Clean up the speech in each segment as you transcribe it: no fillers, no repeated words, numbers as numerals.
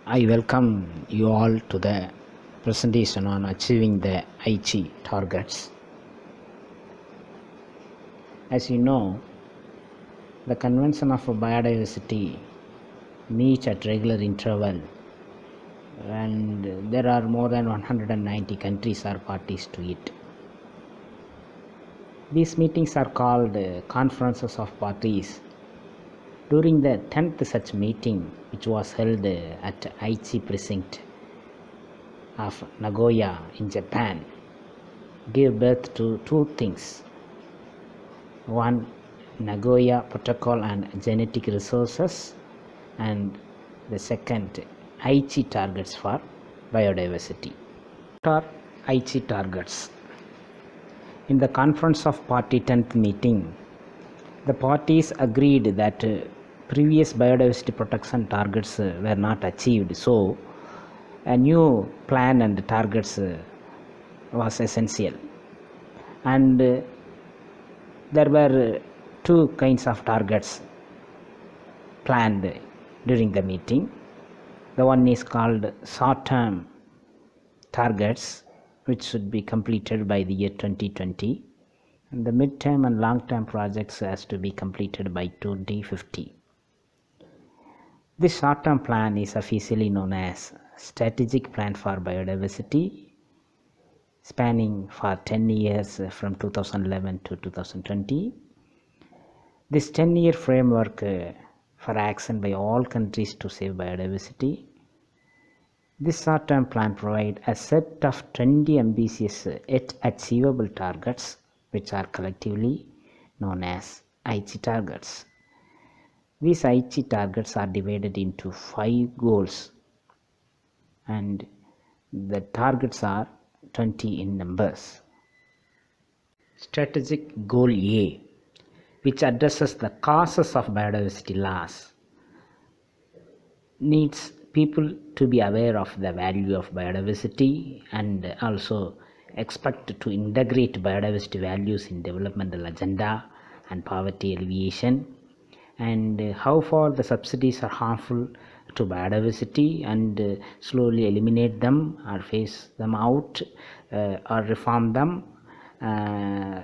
I welcome you all to the presentation on achieving the Aichi targets. As you know, the Convention of Biodiversity meets at regular interval, and there are more than 190 countries are parties to it. These meetings are called conferences of parties. During the 10th such meeting, which was held at Aichi precinct of Nagoya in Japan, gave birth to two things. One, Nagoya Protocol and Genetic Resources, and the second, Aichi targets for biodiversity. What are Aichi targets? In the Conference of Party 10th meeting, the parties agreed that previous biodiversity protection targets were not achieved, so a new plan and targets was essential. And there were two kinds of targets planned during the meeting. The one is called short-term targets, which should be completed by the year 2020, and the mid-term and long-term projects has to be completed by 2050. This short-term plan is officially known as Strategic Plan for Biodiversity, spanning for 10 years from 2011 to 2020. This 10-year framework for action by all countries to save biodiversity. This short-term plan provides a set of 20 ambitious yet achievable targets, which are collectively known as Aichi targets. These Aichi targets are divided into 5 goals, and the targets are 20 in numbers. Strategic Goal A, which addresses the causes of biodiversity loss, needs people to be aware of the value of biodiversity and also expect to integrate biodiversity values in developmental agenda and poverty alleviation, and how far the subsidies are harmful to biodiversity and slowly eliminate them or phase them out or reform them,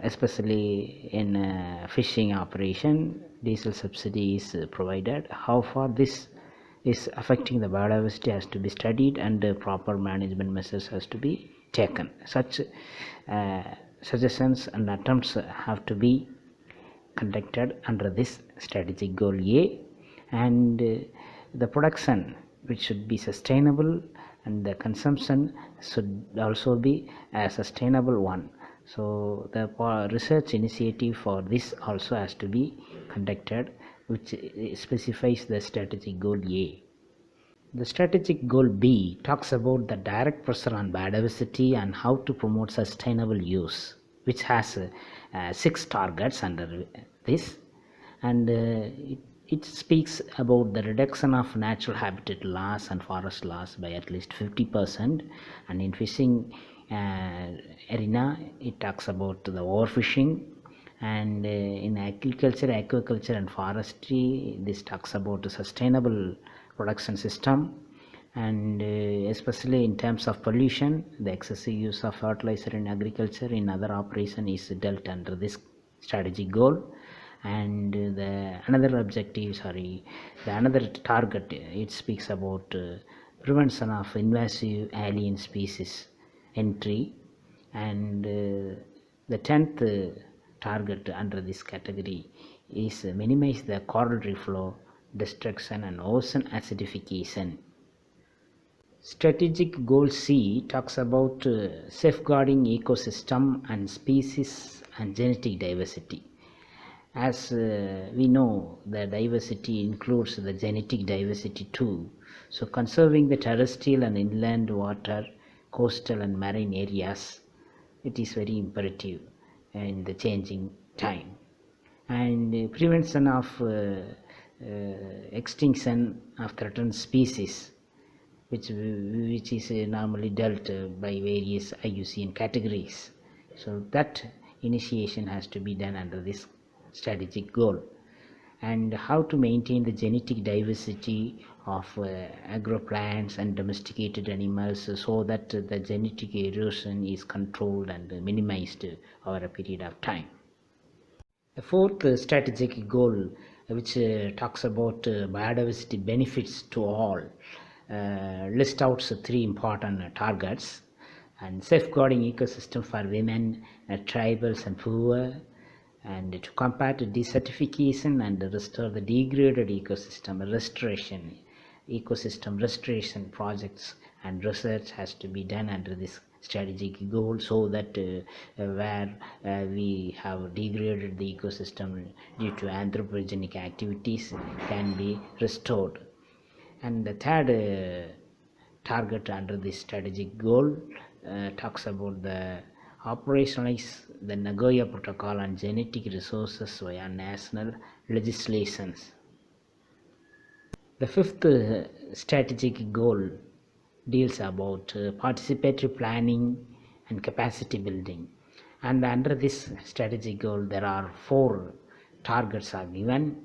especially in fishing operation. Diesel subsidy is provided. How far this is affecting the biodiversity has to be studied, and proper management measures has to be taken. Such suggestions and attempts have to be conducted under this strategic goal A, and the production, which should be sustainable, and the consumption should also be a sustainable one. So the research initiative for this also has to be conducted, which specifies the strategic goal A. The strategic goal B talks about the direct pressure on biodiversity and how to promote sustainable use, which has 6 targets under this, and it speaks about the reduction of natural habitat loss and forest loss by at least 50%, and in fishing arena it talks about the overfishing, and in agriculture, aquaculture and forestry this talks about a sustainable production system, and especially in terms of pollution, the excessive use of fertilizer in agriculture in other operation is dealt under this strategic goal. And the another target, it speaks about prevention of invasive alien species entry, and the 10th target under this category is minimize the coral reef flow destruction and ocean acidification. Strategic Goal C talks about safeguarding ecosystem and species and genetic diversity. As we know, the diversity includes the genetic diversity too. So conserving the terrestrial and inland water, coastal and marine areas, it is very imperative in the changing time. And prevention of extinction of threatened species, which is normally dealt by various IUCN categories. So that initiation has to be done under this strategic goal. and how to maintain the genetic diversity of agro plants and domesticated animals so that the genetic erosion is controlled and minimized over a period of time. The fourth strategic goal, which talks about biodiversity benefits to all, list out three important targets: and safeguarding ecosystem for women, tribals and poor, and to combat desertification and restore the degraded ecosystem restoration projects and research has to be done under this strategic goal, so that where we have degraded the ecosystem due to anthropogenic activities can be restored. And the third target under this strategic goal talks about the operationalize the Nagoya Protocol on genetic resources via national legislations. The fifth strategic goal deals about participatory planning and capacity building, and under this strategic goal there are four targets are given,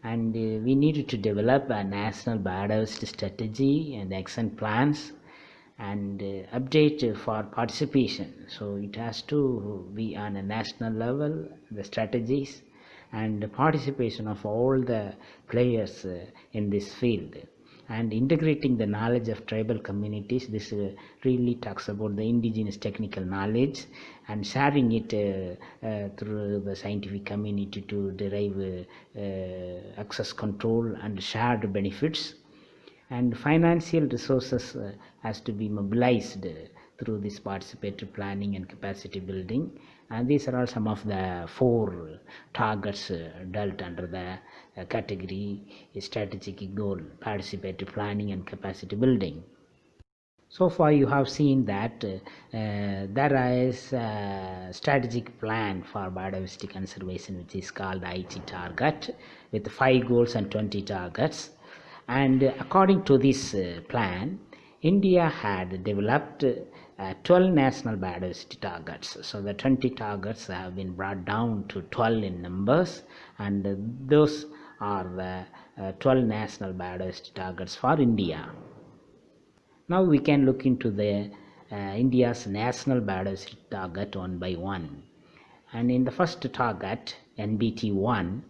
and we need to develop a national biodiversity strategy and action plans and update for participation. So it has to be on a national level, the strategies and the participation of all the players in this field, and integrating the knowledge of tribal communities. This really talks about the indigenous technical knowledge and sharing it through the scientific community to derive access control and shared benefits. And financial resources has to be mobilized through this participatory planning and capacity building, and these are all some of the four targets dealt under the category strategic goal: participatory planning and capacity building. So far you have seen that there is a strategic plan for biodiversity conservation which is called Aichi target, with 5 goals and 20 targets. And according to this plan, India had developed 12 national biodiversity targets. So the 20 targets have been brought down to 12 in numbers, and those are the 12 national biodiversity targets for India. Now we can look into the India's national biodiversity target one by one. And in the first target, NBT1,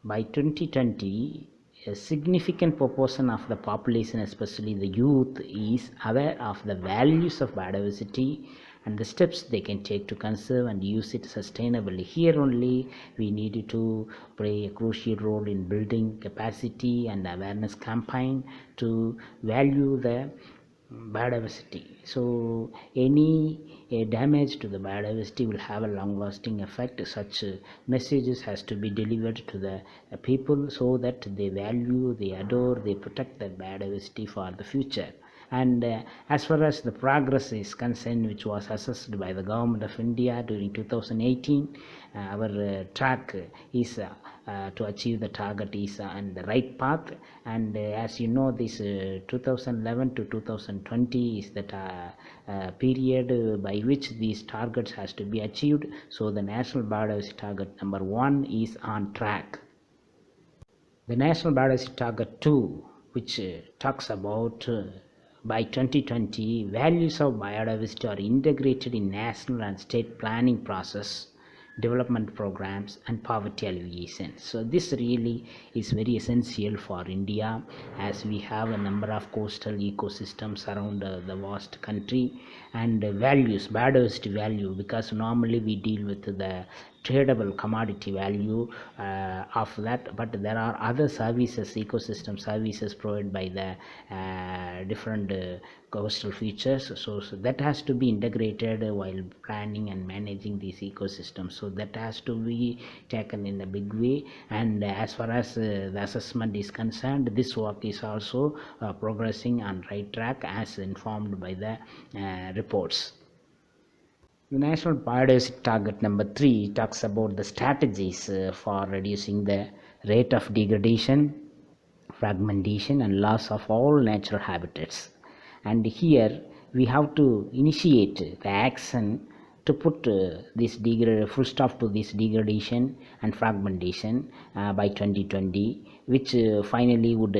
by 2020, a significant proportion of the population, especially the youth, is aware of the values of biodiversity and the steps they can take to conserve and use it sustainably. Here only we need to play a crucial role in building capacity and awareness campaign to value the biodiversity. So any damage to the biodiversity will have a long lasting effect. Such messages has to be delivered to the people so that they value, they adore, they protect the biodiversity for the future. And as far as the progress is concerned, which was assessed by the government of India during 2018, our track is to achieve the target is on the right path. And as you know, this 2011 to 2020 is the period by which these targets has to be achieved. So the national biodiversity target number 1 is on track. The national biodiversity target 2, which talks about by 2020, values of biodiversity are integrated in national and state planning process, development programs and poverty alleviation. So this really is very essential for India, as we have a number of coastal ecosystems around the vast country, and values, biodiversity value, because normally we deal with the tradable commodity value of that, but there are other services, ecosystem services provided by the different coastal features. So that has to be integrated while planning and managing these ecosystems. So that has to be taken in a big way. And as far as the assessment is concerned, this work is also progressing on right track as informed by the reports. The national biodiversity target number 3 talks about the strategies for reducing the rate of degradation, fragmentation and loss of all natural habitats. And here we have to initiate the action to put this full stop to this degradation and fragmentation by 2020, which finally would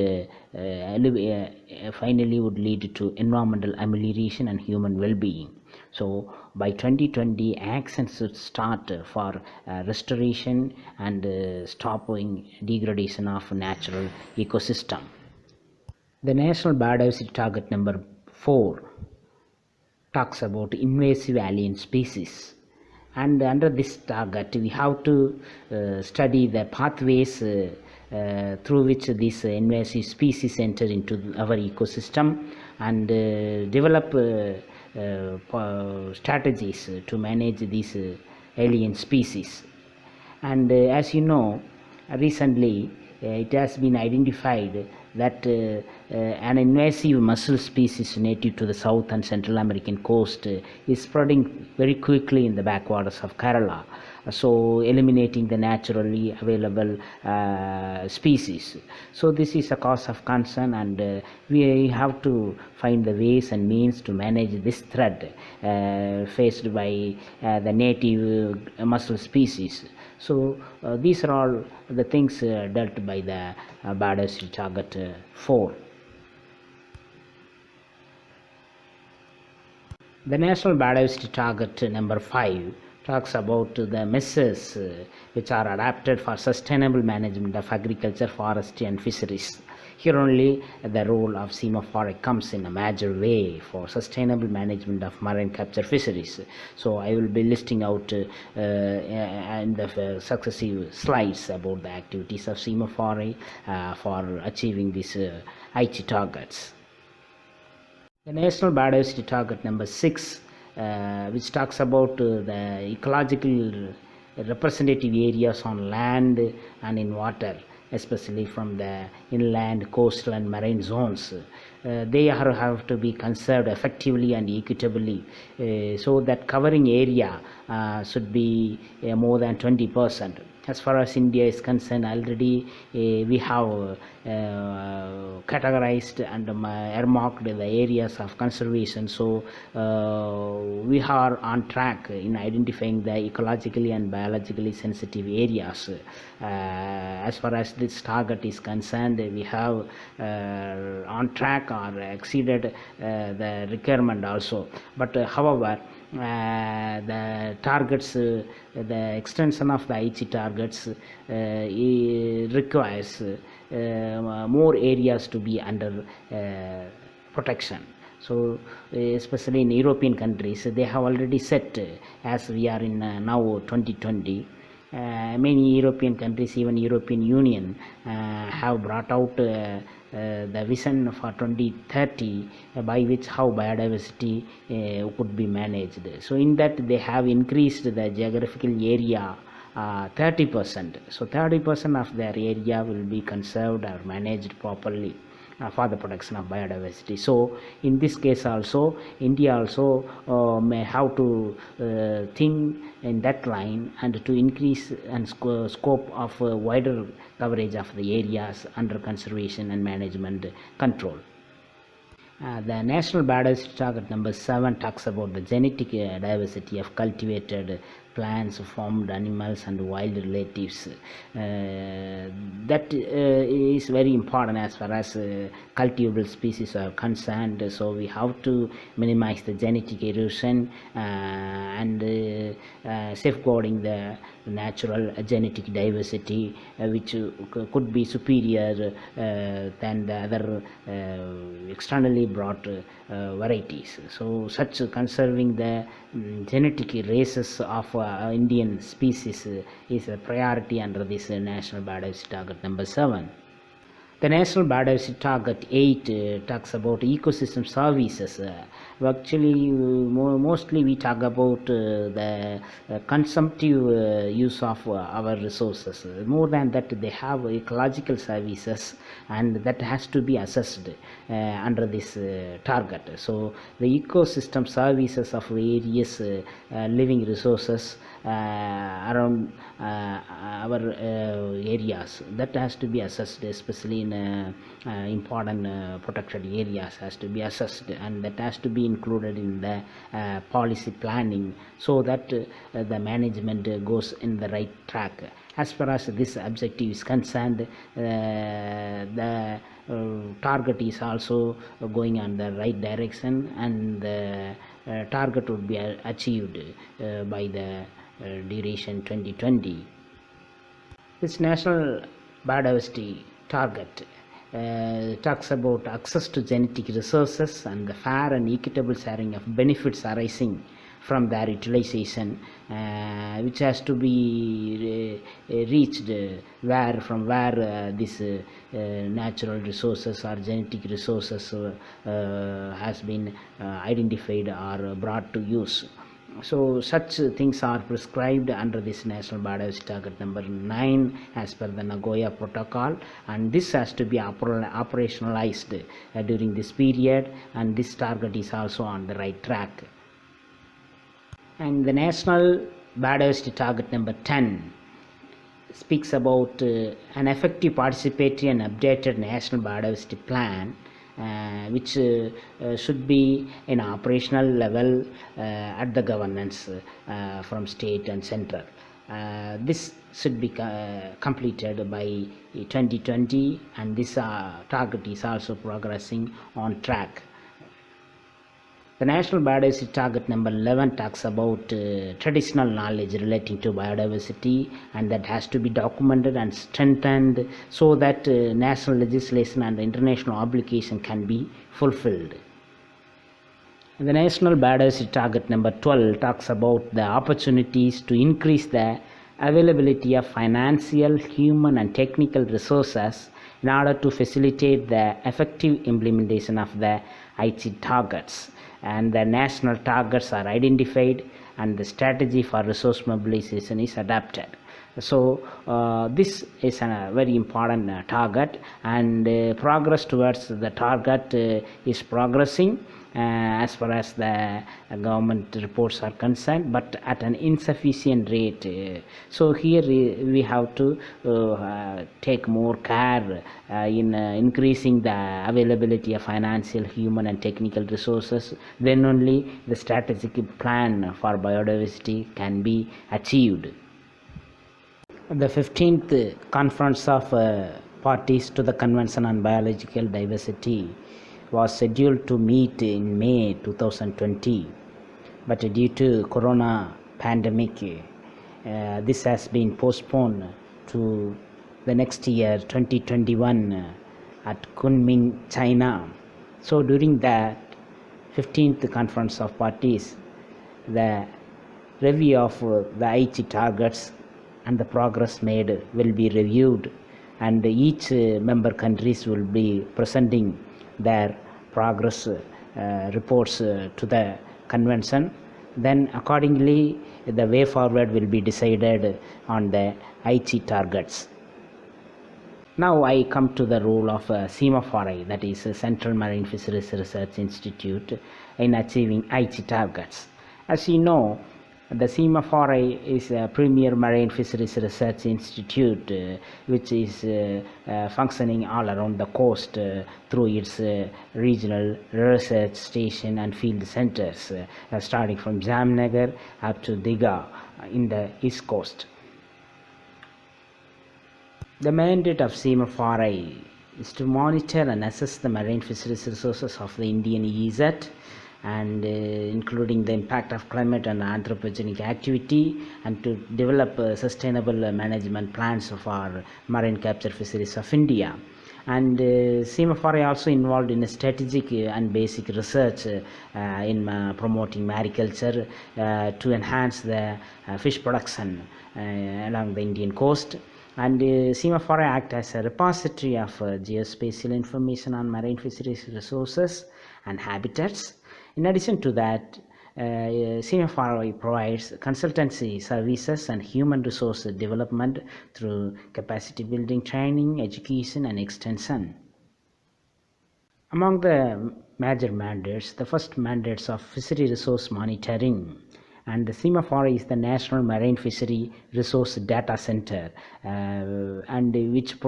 lead to environmental amelioration and human well-being. So by 2020, actions should start for restoration and stopping degradation of natural ecosystem. The National Biodiversity Target number 4 talks about invasive alien species, and under this target we have to study the pathways through which these invasive species enter into our ecosystem, and develop strategies to manage these alien species. And as you know, recently it has been identified that an invasive mussel species native to the South and Central American coast is spreading very quickly in the backwaters of Kerala, so eliminating the naturally available species. So this is a cause of concern, and we have to find the ways and means to manage this threat faced by the native mussel species. So these are all the things dealt by the biodiversity target 4. The National Biodiversity Target number 5 talks about the measures which are adapted for sustainable management of agriculture, forestry and fisheries. Here only the role of semaphore comes in a major way for sustainable management of marine capture fisheries. So I will be listing out in the successive slides about the activities of semaphore for achieving these Aichi targets. The National Biodiversity Target number 6, which talks about the ecological representative areas on land and in water, especially from the inland, coastal and marine zones. They have to be conserved effectively and equitably, so that covering area should be more than 20%. As far as India is concerned, already we have categorized and earmarked the areas of conservation. So we are on track in identifying the ecologically and biologically sensitive areas. As far as this target is concerned, we have on track or exceeded the requirement also. But however, the targets, the extension of the Aichi targets requires more areas to be under protection. So especially in European countries, they have already set, as we are in now 2020, many European countries, even European Union, have brought out the vision for 2030 by which how biodiversity could be managed. So in that they have increased the geographical area 30%. So 30% of their area will be conserved or managed properly for the protection of biodiversity. So in this case also, India also may have to think in that line and to increase and scope of wider coverage of the areas under conservation and management control. The National Biodiversity Target number 7 talks about the genetic diversity of cultivated plants, farmed animals and wild relatives. That is very important as far as cultivable species are concerned. So we have to minimize the genetic erosion and safeguarding the natural genetic diversity, which could be superior than the other externally brought varieties. So such conserving the genetic races of Indian species is a priority under this National Biodiversity Target number 7. The National Biodiversity Target 8 talks about ecosystem services. Actually, mostly we talk about the consumptive use of our resources. More than that, they have ecological services, and that has to be assessed under this target. So the ecosystem services of various living resources around our areas, that has to be assessed, especially in important protected areas has to be assessed, and that has to be included in the policy planning, so that the management goes in the right track. As far as this objective is concerned, the target is also going on the right direction, and the target would be achieved by the duration 2020. This national biodiversity target talks about access to genetic resources and the fair and equitable sharing of benefits arising from their utilization, which has to be reached from where this natural resources or genetic resources has been identified or brought to use. So such things are prescribed under this national biodiversity target number 9 as per the Nagoya protocol, and this has to be operationalized during this period, and this target is also on the right track. And the national biodiversity target number 10 speaks about an effective, participatory and updated national biodiversity plan, which should be in operational level at the governance from state and central. This should be completed by 2020, and this target is also progressing on track. The National Biodiversity Target number 11 talks about traditional knowledge relating to biodiversity, and that has to be documented and strengthened so that national legislation and international obligation can be fulfilled. The National Biodiversity Target number 12 talks about the opportunities to increase the availability of financial, human and technical resources in order to facilitate the effective implementation of the Aichi targets. And the national targets are identified, and the strategy for resource mobilization is adapted. So this is a very important target, and progress towards the target is progressing as far as the government reports are concerned, but at an insufficient rate. So here we have to take more care in increasing the availability of financial, human and technical resources. Then only the strategic plan for biodiversity can be achieved. The 15th Conference of Parties to the Convention on Biological Diversity was scheduled to meet in May 2020, but due to corona pandemic, this has been postponed to the next year 2021 at Kunming, China. So during that 15th Conference of Parties, the review of the Aichi targets and the progress made will be reviewed, and each member countries will be presenting their progress reports to the convention. Then accordingly the way forward will be decided on the Aichi targets. Now I come to the role of CMFRI, that is Central Marine Fisheries Research Institute, in achieving Aichi targets. As you know, the CMFRI is a premier marine fisheries research institute which is functioning all around the coast through its regional research station and field centers, starting from Jamnagar up to Digha in the east coast. The mandate of CMFRI is to monitor and assess the marine fisheries resources of the Indian EEZ, and including the impact of climate and anthropogenic activity, and to develop sustainable management plans for marine capture fisheries of India. And CMFRI also involved in strategic and basic research in promoting mariculture to enhance the fish production along the Indian coast. And CMFRI act as a repository of geospatial information on marine fisheries resources and habitats. In addition to that, CMFRI provides consultancy services and human resource development through capacity building, training, education and extension. Among the major mandates, the first mandates of fishery resource monitoring, and the CMFRI is the National Marine Fishery Resource Data Center, and which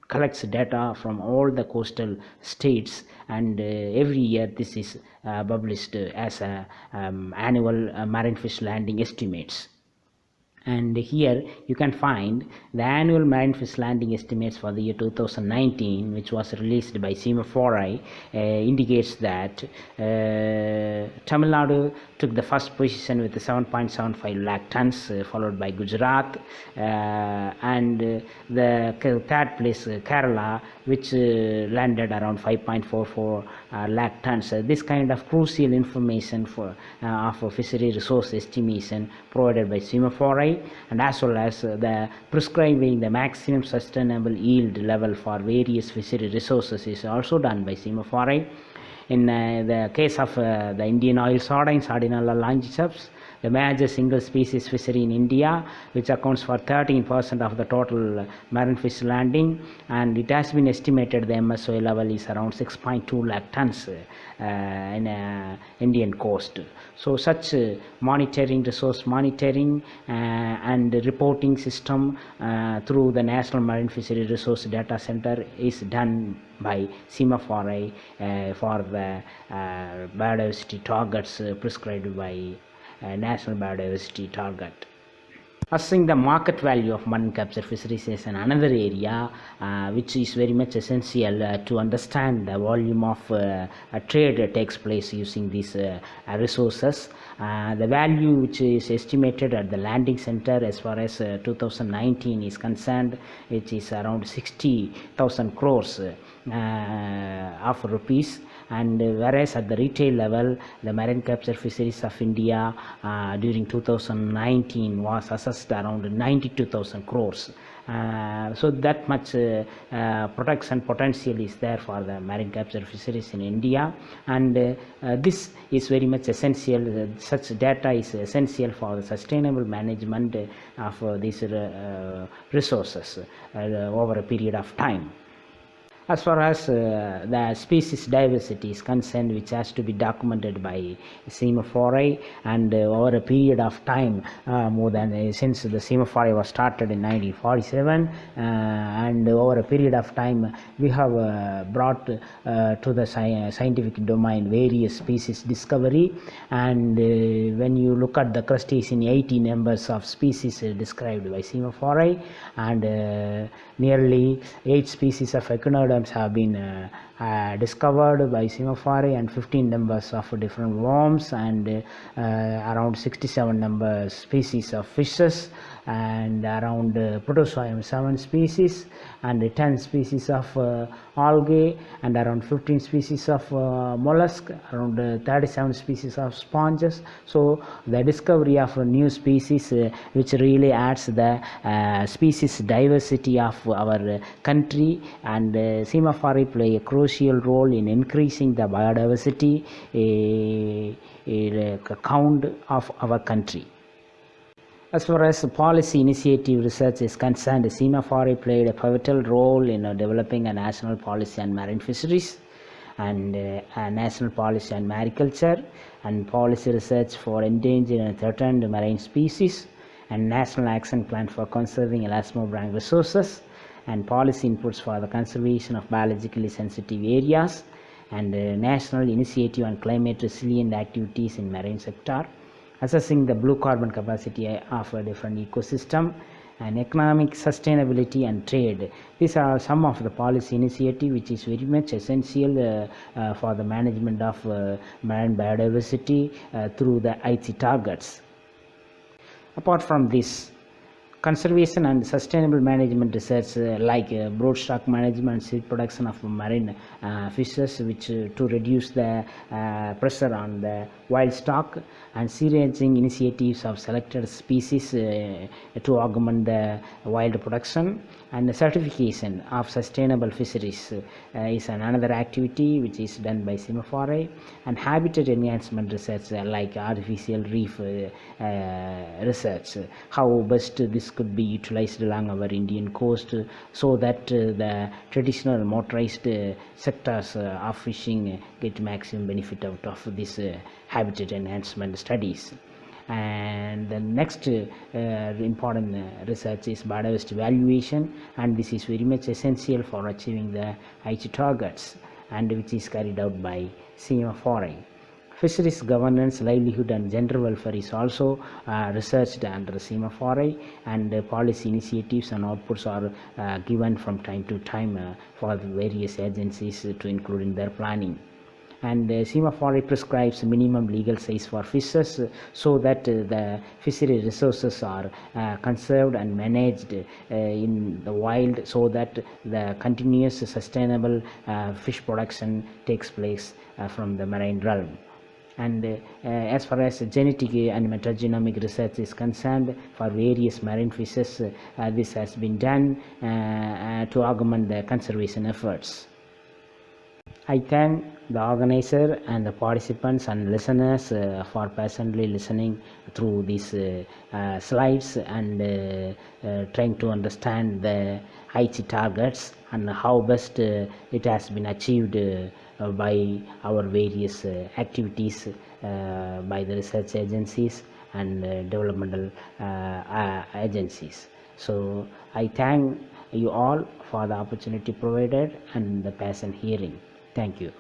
collects data from all the coastal states, and every year this is published as a annual marine fish landing estimates. And here you can find the annual marine fish landing estimates for the year 2019, which was released by Semafori, indicates that Tamil Nadu took the first position with 7.75 lakh tons, followed by Gujarat, and the third place Kerala, which landed around 5.44 lakh tons. This kind of crucial information for of fishery resource estimation provided by Semafori, and as well as the prescribing the maximum sustainable yield level for various fishery resources is also done by Semafori. In the case of the Indian oil sardine, Sardinella longiceps, the major single species fishery in India, which accounts for 13% of the total marine fish landing, and it has been estimated the MSY level is around 6.2 lakh tons in Indian coast. So such monitoring, resource monitoring and reporting system through the National Marine Fishery Resource Data Center is done by Semafori for the biodiversity targets prescribed by National Biodiversity Target. Assessing the market value of marine capture fisheries is another area which is very much essential to understand the volume of trade that takes place using these resources. The value which is estimated at the landing center as far as 2019 is concerned, which is around 60,000 crores of rupees, and whereas at the retail level the marine capture fisheries of India during 2019 was assessed around 92,000 crores. So that much production potential is there for the marine capture fisheries in India, and this is very much essential. Such data is essential for the sustainable management of these resources over a period of time. As far as the species diversity is concerned, which has to be documented by Semafori, and over a period of time, more than since the Semafori was started in 1947, and over a period of time we have brought to the scientific domain various species discovery, and when you look at the crustacean, 80 numbers of species described by Semafori, and nearly 8 species of echinoderms have been discovered by Semafori, and 15 numbers of different worms, and around 67 numbers species of fishes, and around protozoum 7 species, and 10 species of algae, and around 15 species of mollusk, around 37 species of sponges. So the discovery of a new species which really adds the species diversity of our country, and Semafori play a crucial role in increasing the biodiversity count of our country. As far as policy initiative research is concerned, Semafori played a pivotal role in developing a national policy on marine fisheries, and a national policy on mariculture, and policy research for endangered and threatened marine species, and national action plan for conserving elasmobranch resources, and policy inputs for the conservation of biologically sensitive areas, and national initiative on climate resilient activities in marine sector, assessing the blue carbon capacity of a different ecosystem, and economic sustainability and trade. These are some of the policy initiative which is very much essential for the management of marine biodiversity through the Aichi targets. Apart from this, conservation and sustainable management research like broadstock management, seed production of marine fishes, which to reduce the pressure on the wild stock, and sea ranging initiatives of selected species to augment the wild production, and the certification of sustainable fisheries is another activity which is done by Semafori, and habitat enhancement research like artificial reef research, how best this could be utilized along our Indian coast so that the traditional motorized sectors of fishing get maximum benefit out of this habitat enhancement studies. And the next important research is biodiversity evaluation, and this is very much essential for achieving the Aichi targets, and which is carried out by CMFRI. Fisheries governance, livelihood and gender welfare is also researched under CMFRI, and policy initiatives and outputs are given from time to time for the various agencies to include in their planning. And CMFRI prescribes minimum legal size for fishes so that the fishery resources are conserved and managed in the wild, so that the continuous sustainable fish production takes place from the marine realm. And as far as genetic and metagenomic research is concerned, for various marine fishes, this has been done to augment the conservation efforts. I thank the organizer and the participants and listeners for patiently listening through these slides and trying to understand the Aichi targets and how best it has been achieved by our various activities by the research agencies and developmental agencies. So I thank you all for the opportunity provided and the patient hearing. Thank you.